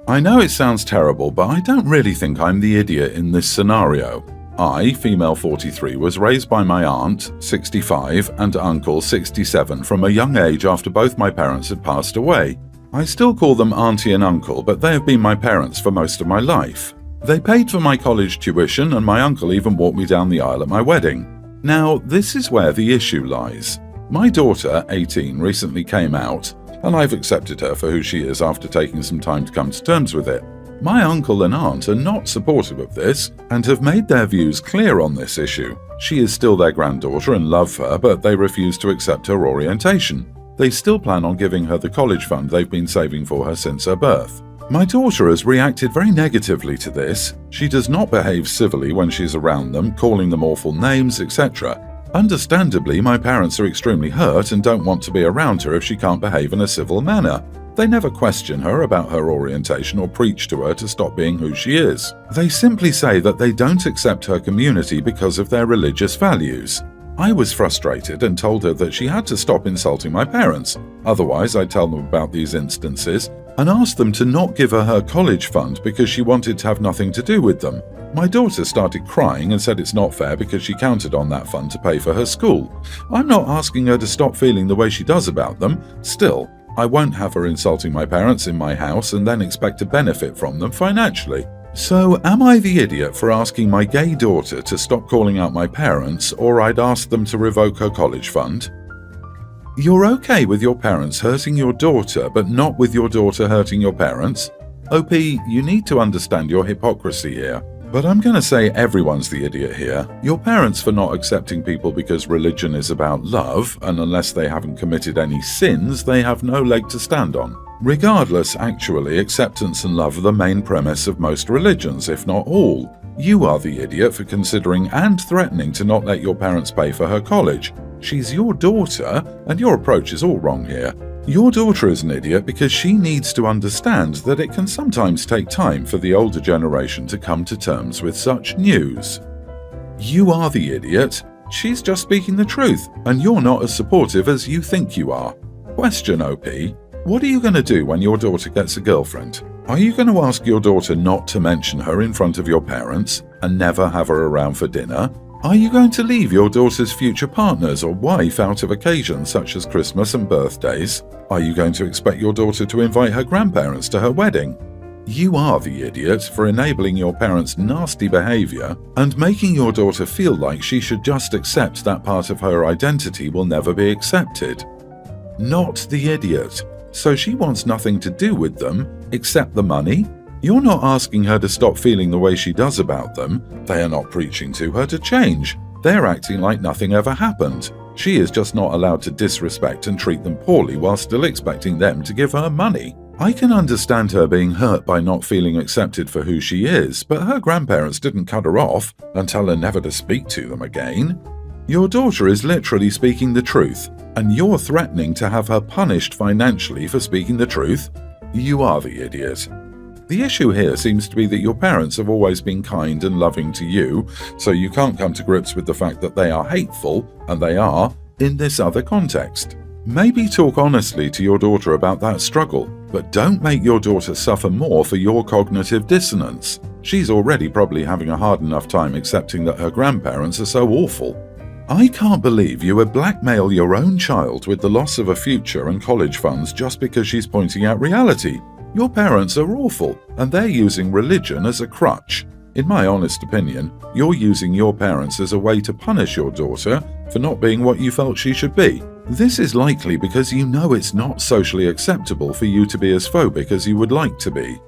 I know it sounds terrible, but I don't really think I'm the idiot in this scenario. I, female 43, was raised by my aunt, 65, and uncle, 67, from a young age after both my parents had passed away. I still call them auntie and uncle, but they have been my parents for most of my life. They paid for my college tuition, and my uncle even walked me down the aisle at my wedding. Now, this is where the issue lies. My daughter, 18, recently came out, and I've accepted her for who she is after taking some time to come to terms with it. My uncle and aunt are not supportive of this and have made their views clear on this issue. She is still their granddaughter and love her, but they refuse to accept her orientation. They still plan on giving her the college fund they've been saving for her since her birth. My daughter has reacted very negatively to this. She does not behave civilly when she's around them, calling them awful names, etc. Understandably, my parents are extremely hurt and don't want to be around her if she can't behave in a civil manner. They never question her about her orientation or preach to her to stop being who she is. They simply say that they don't accept her community because of their religious values. I was frustrated and told her that she had to stop insulting my parents, otherwise I'd tell them about these instances, and asked them to not give her college fund because she wanted to have nothing to do with them. My daughter started crying and said it's not fair because she counted on that fund to pay for her school. I'm not asking her to stop feeling the way she does about them. Still, I won't have her insulting my parents in my house and then expect to benefit from them financially. So, am I the idiot for asking my gay daughter to stop calling out my parents, or I'd ask them to revoke her college fund? You're okay with your parents hurting your daughter, but not with your daughter hurting your parents? OP, you need to understand your hypocrisy here. But I'm going to say everyone's the idiot here. Your parents for not accepting people because religion is about love, and unless they haven't committed any sins, they have no leg to stand on. Regardless, actually, acceptance and love are the main premise of most religions, if not all. You are the idiot for considering and threatening to not let your parents pay for her college. She's your daughter, and your approach is all wrong here. Your daughter is an idiot because she needs to understand that it can sometimes take time for the older generation to come to terms with such news. You are the idiot. She's just speaking the truth, and you're not as supportive as you think you are. Question, OP. What are you going to do when your daughter gets a girlfriend? Are you going to ask your daughter not to mention her in front of your parents and never have her around for dinner? Are you going to leave your daughter's future partners or wife out of occasions such as Christmas and birthdays? Are you going to expect your daughter to invite her grandparents to her wedding? You are the idiot for enabling your parents' nasty behavior and making your daughter feel like she should just accept that part of her identity will never be accepted. Not the idiot. So she wants nothing to do with them except the money? You're not asking her to stop feeling the way she does about them. They are not preaching to her to change. They're acting like nothing ever happened. She is just not allowed to disrespect and treat them poorly while still expecting them to give her money. I can understand her being hurt by not feeling accepted for who she is, but her grandparents didn't cut her off and tell her never to speak to them again. Your daughter is literally speaking the truth, and you're threatening to have her punished financially for speaking the truth? You are the idiot. The issue here seems to be that your parents have always been kind and loving to you, so you can't come to grips with the fact that they are hateful, and they are, in this other context. Maybe talk honestly to your daughter about that struggle, but don't make your daughter suffer more for your cognitive dissonance. She's already probably having a hard enough time accepting that her grandparents are so awful. I can't believe you would blackmail your own child with the loss of a future and college funds just because she's pointing out reality. Your parents are awful, and they're using religion as a crutch. In my honest opinion, you're using your parents as a way to punish your daughter for not being what you felt she should be. This is likely because you know it's not socially acceptable for you to be as phobic as you would like to be.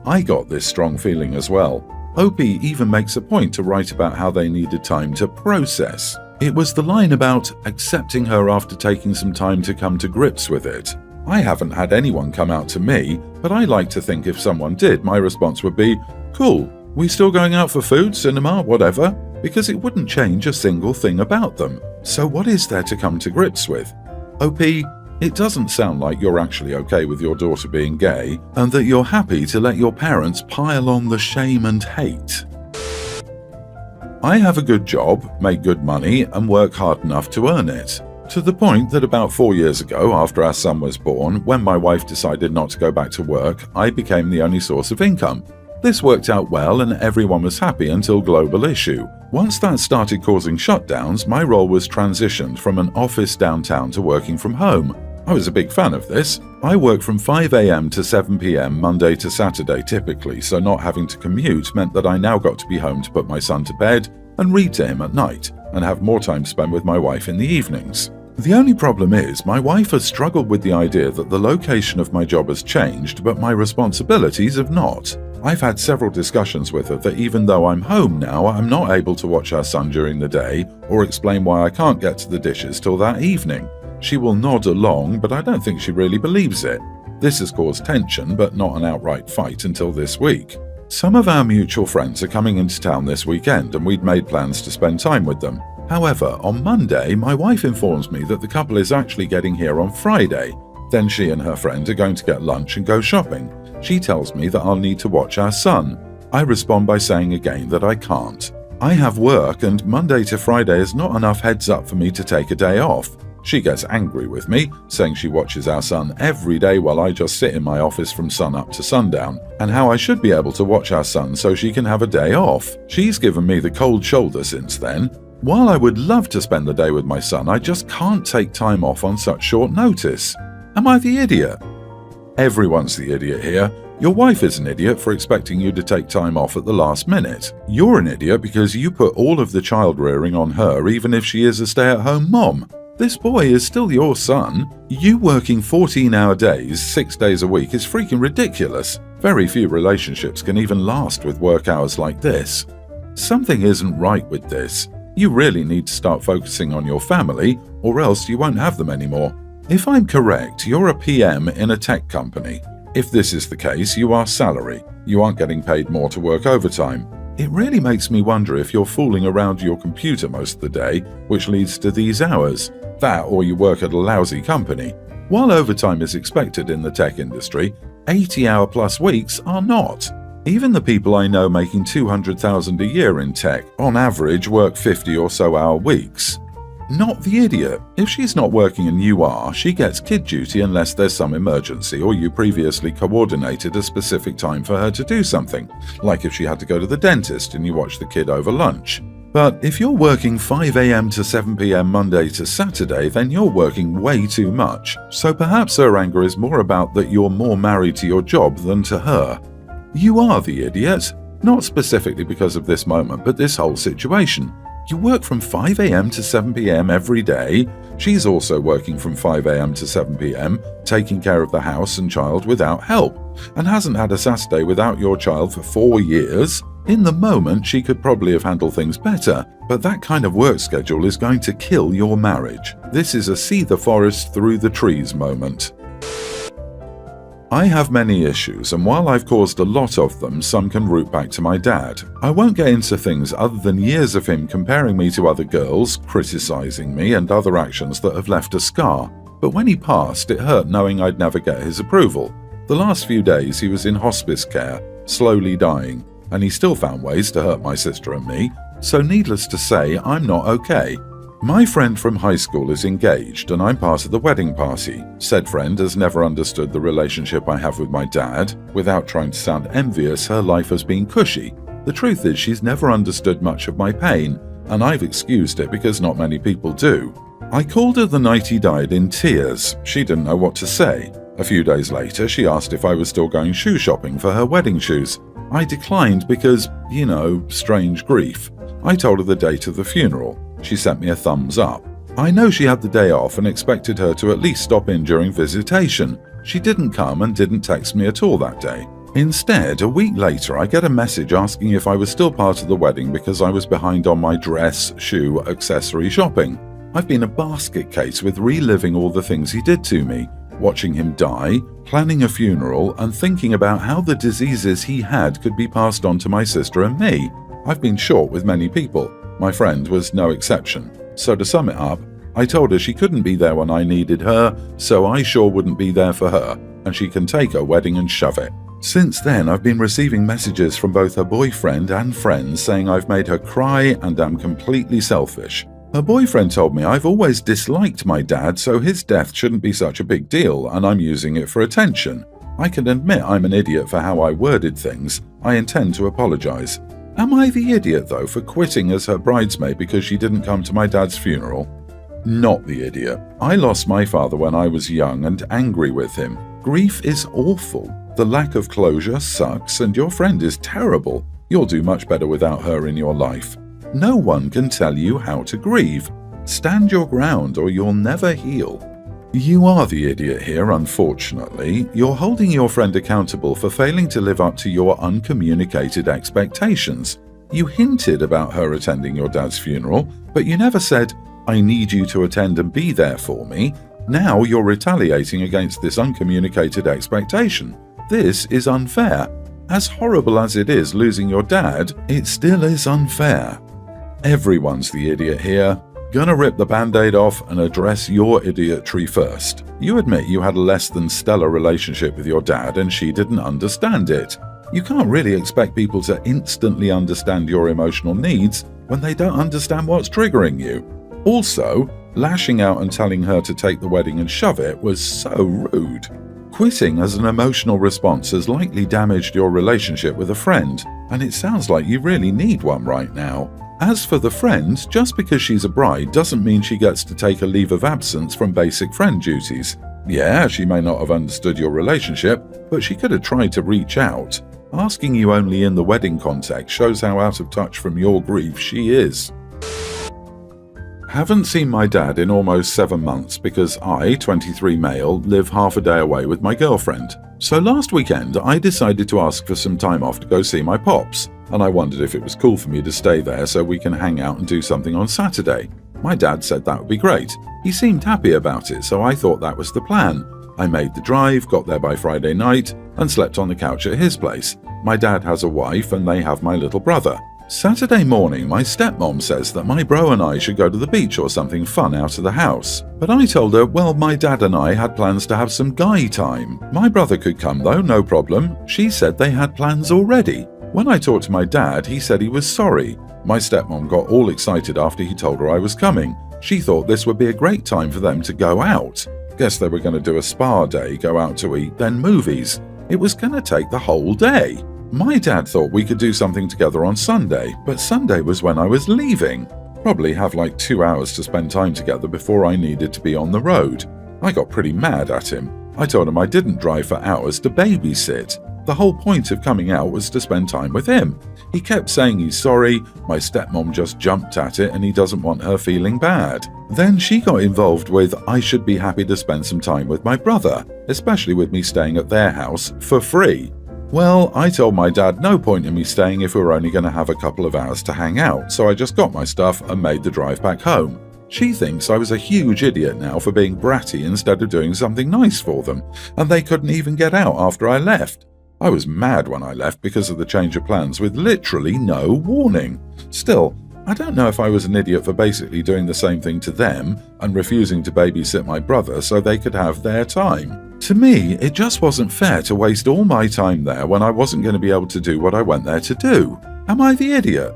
I got this strong feeling as well. OP even makes a point to write about how they needed time to process. It was the line about accepting her after taking some time to come to grips with it. I haven't had anyone come out to me, but I like to think if someone did, my response would be, cool, we still going out for food, cinema, whatever? Because it wouldn't change a single thing about them. So what is there to come to grips with? OP, it doesn't sound like you're actually okay with your daughter being gay, and that you're happy to let your parents pile on the shame and hate. I have a good job, make good money, and work hard enough to earn it. To the point that about 4 years ago, after our son was born, when my wife decided not to go back to work, I became the only source of income. This worked out well and everyone was happy until Global Issue. Once that started causing shutdowns, my role was transitioned from an office downtown to working from home. I was a big fan of this. I work from 5 a.m. to 7 p.m. Monday to Saturday typically, so not having to commute meant that I now got to be home to put my son to bed and read to him at night, and have more time to spend with my wife in the evenings. The only problem is, my wife has struggled with the idea that the location of my job has changed, but my responsibilities have not. I've had several discussions with her that even though I'm home now, I'm not able to watch our son during the day or explain why I can't get to the dishes till that evening. She will nod along, but I don't think she really believes it. This has caused tension, but not an outright fight until this week. Some of our mutual friends are coming into town this weekend and we'd made plans to spend time with them. However, on Monday, my wife informs me that the couple is actually getting here on Friday. Then she and her friend are going to get lunch and go shopping. She tells me that I'll need to watch our son. I respond by saying again that I can't. I have work and Monday to Friday is not enough heads up for me to take a day off. She gets angry with me, saying she watches our son every day while I just sit in my office from sun up to sundown, and how I should be able to watch our son so she can have a day off. She's given me the cold shoulder since then. While I would love to spend the day with my son, I just can't take time off on such short notice. Am I the idiot? Everyone's the idiot here. Your wife is an idiot for expecting you to take time off at the last minute. You're an idiot because you put all of the child rearing on her even if she is a stay-at-home mom. This boy is still your son. You working 14-hour days, 6 days a week is freaking ridiculous. Very few relationships can even last with work hours like this. Something isn't right with this. You really need to start focusing on your family, or else you won't have them anymore. If I'm correct, you're a PM in a tech company. If this is the case, you are salary. You aren't getting paid more to work overtime. It really makes me wonder if you're fooling around your computer most of the day, which leads to these hours. That or you work at a lousy company. While overtime is expected in the tech industry, 80-hour-plus weeks are not. Even the people I know making $200,000 a year in tech, on average, work 50 or so hour weeks. Not the idiot. If she's not working and you are, she gets kid duty unless there's some emergency or you previously coordinated a specific time for her to do something, like if she had to go to the dentist and you watch the kid over lunch. But if you're working 5 a.m. to 7 p.m. Monday to Saturday, then you're working way too much. So perhaps her anger is more about that you're more married to your job than to her. You are the idiot. Not specifically because of this moment, but this whole situation. You work from 5 a.m. to 7 p.m. every day. She's also working from 5 a.m. to 7 p.m., taking care of the house and child without help, and hasn't had a Saturday without your child for 4 years. In the moment, she could probably have handled things better, but that kind of work schedule is going to kill your marriage. This is a see the forest through the trees moment. I have many issues, and while I've caused a lot of them, some can root back to my dad. I won't get into things other than years of him comparing me to other girls, criticizing me, and other actions that have left a scar. But when he passed, it hurt knowing I'd never get his approval. The last few days he was in hospice care, slowly dying, and he still found ways to hurt my sister and me, so needless to say, I'm not okay. My friend from high school is engaged and I'm part of the wedding party. Said friend has never understood the relationship I have with my dad. Without trying to sound envious, her life has been cushy. The truth is she's never understood much of my pain, and I've excused it because not many people do. I called her the night he died in tears. She didn't know what to say. A few days later, she asked if I was still going shoe shopping for her wedding shoes. I declined because, strange grief. I told her the date of the funeral. She sent me a thumbs up. I know she had the day off and expected her to at least stop in during visitation. She didn't come and didn't text me at all that day. Instead, a week later, I get a message asking if I was still part of the wedding because I was behind on my dress, shoe, accessory shopping. I've been a basket case with reliving all the things he did to me, watching him die, planning a funeral, and thinking about how the diseases he had could be passed on to my sister and me. I've been short with many people. My friend was no exception. So to sum it up, I told her she couldn't be there when I needed her, so I sure wouldn't be there for her, and she can take her wedding and shove it. Since then, I've been receiving messages from both her boyfriend and friends saying I've made her cry and am completely selfish. Her boyfriend told me I've always disliked my dad, so his death shouldn't be such a big deal, and I'm using it for attention. I can admit I'm an idiot for how I worded things. I intend to apologize. Am I the idiot, though, for quitting as her bridesmaid because she didn't come to my dad's funeral? Not the idiot. I lost my father when I was young and angry with him. Grief is awful. The lack of closure sucks, and your friend is terrible. You'll do much better without her in your life. No one can tell you how to grieve. Stand your ground or you'll never heal. You are the idiot here, unfortunately. You're holding your friend accountable for failing to live up to your uncommunicated expectations. You hinted about her attending your dad's funeral, but you never said, "I need you to attend and be there for me." Now you're retaliating against this uncommunicated expectation. This is unfair. As horrible as it is losing your dad, it still is unfair. Everyone's the idiot here. Gonna rip the band-aid off and address your idiotry first. You admit you had a less than stellar relationship with your dad and she didn't understand it. You can't really expect people to instantly understand your emotional needs when they don't understand what's triggering you. Also, lashing out and telling her to take the wedding and shove it was so rude. Quitting as an emotional response has likely damaged your relationship with a friend, and it sounds like you really need one right now. As for the friend, just because she's a bride doesn't mean she gets to take a leave of absence from basic friend duties. Yeah, she may not have understood your relationship, but she could have tried to reach out. Asking you only in the wedding context shows how out of touch from your grief she is. Haven't seen my dad in almost 7 months because I, 23 male, live half a day away with my girlfriend. So last weekend I decided to ask for some time off to go see my pops, and I wondered if it was cool for me to stay there so we can hang out and do something on Saturday. My dad said that would be great. He seemed happy about it, so I thought that was the plan. I made the drive, got there by Friday night, and slept on the couch at his place. My dad has a wife and they have my little brother. Saturday morning, my stepmom says that my bro and I should go to the beach or something fun out of the house. But I told her, well, my dad and I had plans to have some guy time. My brother could come though, no problem. She said they had plans already. When I talked to my dad, he said he was sorry. My stepmom got all excited after he told her I was coming. She thought this would be a great time for them to go out. Guess they were going to do a spa day, go out to eat, then movies. It was going to take the whole day. My dad thought we could do something together on Sunday, but Sunday was when I was leaving. Probably have like 2 hours to spend time together before I needed to be on the road. I got pretty mad at him. I told him I didn't drive for hours to babysit. The whole point of coming out was to spend time with him. He kept saying he's sorry, my stepmom just jumped at it and he doesn't want her feeling bad. Then she got involved with I should be happy to spend some time with my brother, especially with me staying at their house for free. Well, I told my dad no point in me staying if we were only going to have a couple of hours to hang out, so I just got my stuff and made the drive back home. She thinks I was a huge idiot now for being bratty instead of doing something nice for them, and they couldn't even get out after I left. I was mad when I left because of the change of plans with literally no warning. Still, I don't know if I was an idiot for basically doing the same thing to them and refusing to babysit my brother so they could have their time. To me, it just wasn't fair to waste all my time there when I wasn't going to be able to do what I went there to do. Am I the idiot?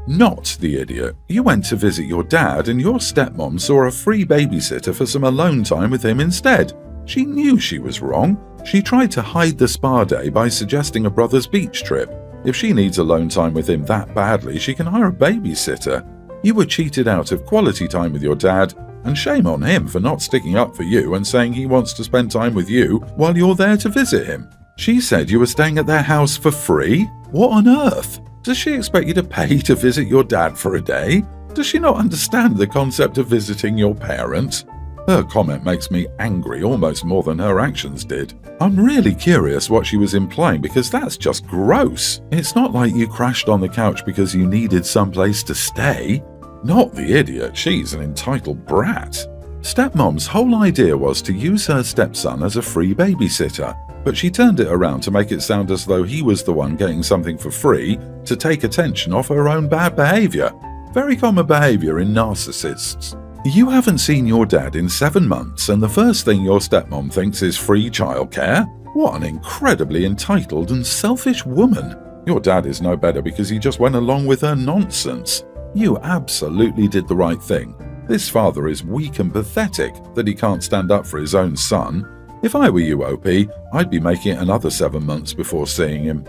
Not the idiot. You went to visit your dad and your stepmom saw a free babysitter for some alone time with him instead. She knew she was wrong. She tried to hide the spa day by suggesting a brother's beach trip. If she needs alone time with him that badly, she can hire a babysitter. You were cheated out of quality time with your dad, and shame on him for not sticking up for you and saying he wants to spend time with you while you're there to visit him. She said you were staying at their house for free? What on earth? Does she expect you to pay to visit your dad for a day? Does she not understand the concept of visiting your parents? Her comment makes me angry almost more than her actions did. I'm really curious what she was implying because that's just gross. It's not like you crashed on the couch because you needed someplace to stay. Not the idiot, she's an entitled brat. Stepmom's whole idea was to use her stepson as a free babysitter, but she turned it around to make it sound as though he was the one getting something for free to take attention off her own bad behavior. Very common behavior in narcissists. You haven't seen your dad in 7 months and the first thing your stepmom thinks is free childcare? What an incredibly entitled and selfish woman. Your dad is no better because he just went along with her nonsense. You absolutely did the right thing. This father is weak and pathetic that he can't stand up for his own son. If I were you, OP, I'd be making it another 7 months before seeing him.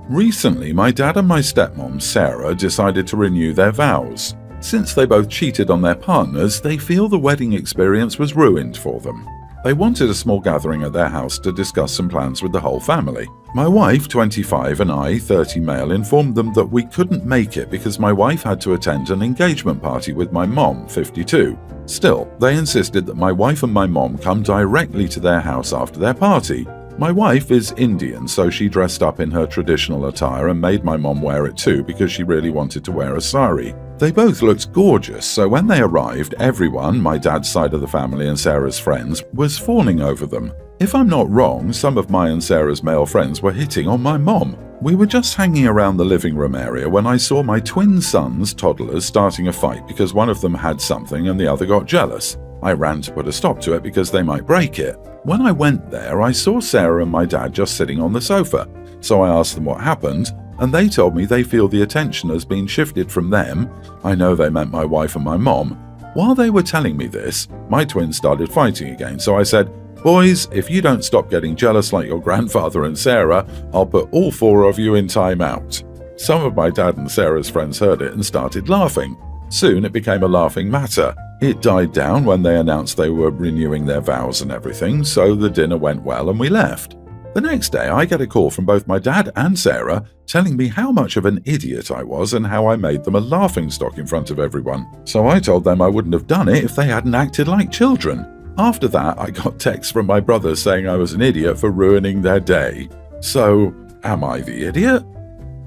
Recently, my dad and my stepmom, Sarah, decided to renew their vows. Since they both cheated on their partners, they feel the wedding experience was ruined for them. They wanted a small gathering at their house to discuss some plans with the whole family. My wife, 25, and I, 30 male, informed them that we couldn't make it because my wife had to attend an engagement party with my mom, 52. Still, they insisted that my wife and my mom come directly to their house after their party. My wife is Indian, so she dressed up in her traditional attire and made my mom wear it too because she really wanted to wear a sari. They both looked gorgeous, so when they arrived, everyone, my dad's side of the family and Sarah's friends, was fawning over them. If I'm not wrong, some of my and Sarah's male friends were hitting on my mom. We were just hanging around the living room area when I saw my twin sons, toddlers, starting a fight because one of them had something and the other got jealous. I ran to put a stop to it because they might break it. When I went there, I saw Sarah and my dad just sitting on the sofa, so I asked them what happened, and they told me they feel the attention has been shifted from them. I know they meant my wife and my mom. While they were telling me this, my twins started fighting again, so I said, "Boys, if you don't stop getting jealous like your grandfather and Sarah, I'll put all 4 of you in time out." Some of my dad and Sarah's friends heard it and started laughing. Soon it became a laughing matter. It died down when they announced they were renewing their vows and everything, so the dinner went well and we left. The next day I get a call from both my dad and Sarah telling me how much of an idiot I was and how I made them a laughingstock in front of everyone. So I told them I wouldn't have done it if they hadn't acted like children. After that, I got texts from my brothers saying I was an idiot for ruining their day. So, am I the idiot?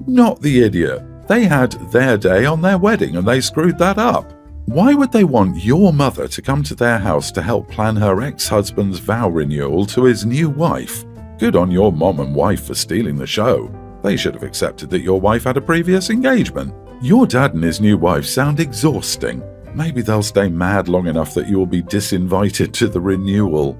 Not the idiot. They had their day on their wedding and they screwed that up. Why would they want your mother to come to their house to help plan her ex-husband's vow renewal to his new wife? Good on your mom and wife for stealing the show. They should have accepted that your wife had a previous engagement. Your dad and his new wife sound exhausting. Maybe they'll stay mad long enough that you'll be disinvited to the renewal.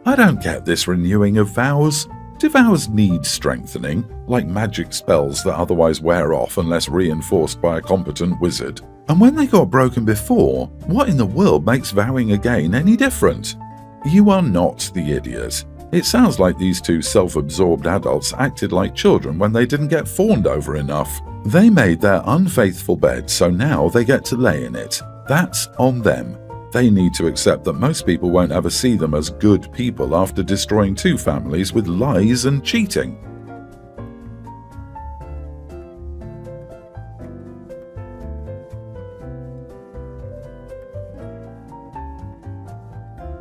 I don't get this renewing of vows. Do vows need strengthening, like magic spells that otherwise wear off unless reinforced by a competent wizard? And when they got broken before, what in the world makes vowing again any different? You are not the idiot. It sounds like these two self-absorbed adults acted like children when they didn't get fawned over enough. They made their unfaithful bed, so now they get to lay in it. That's on them. They need to accept that most people won't ever see them as good people after destroying 2 families with lies and cheating.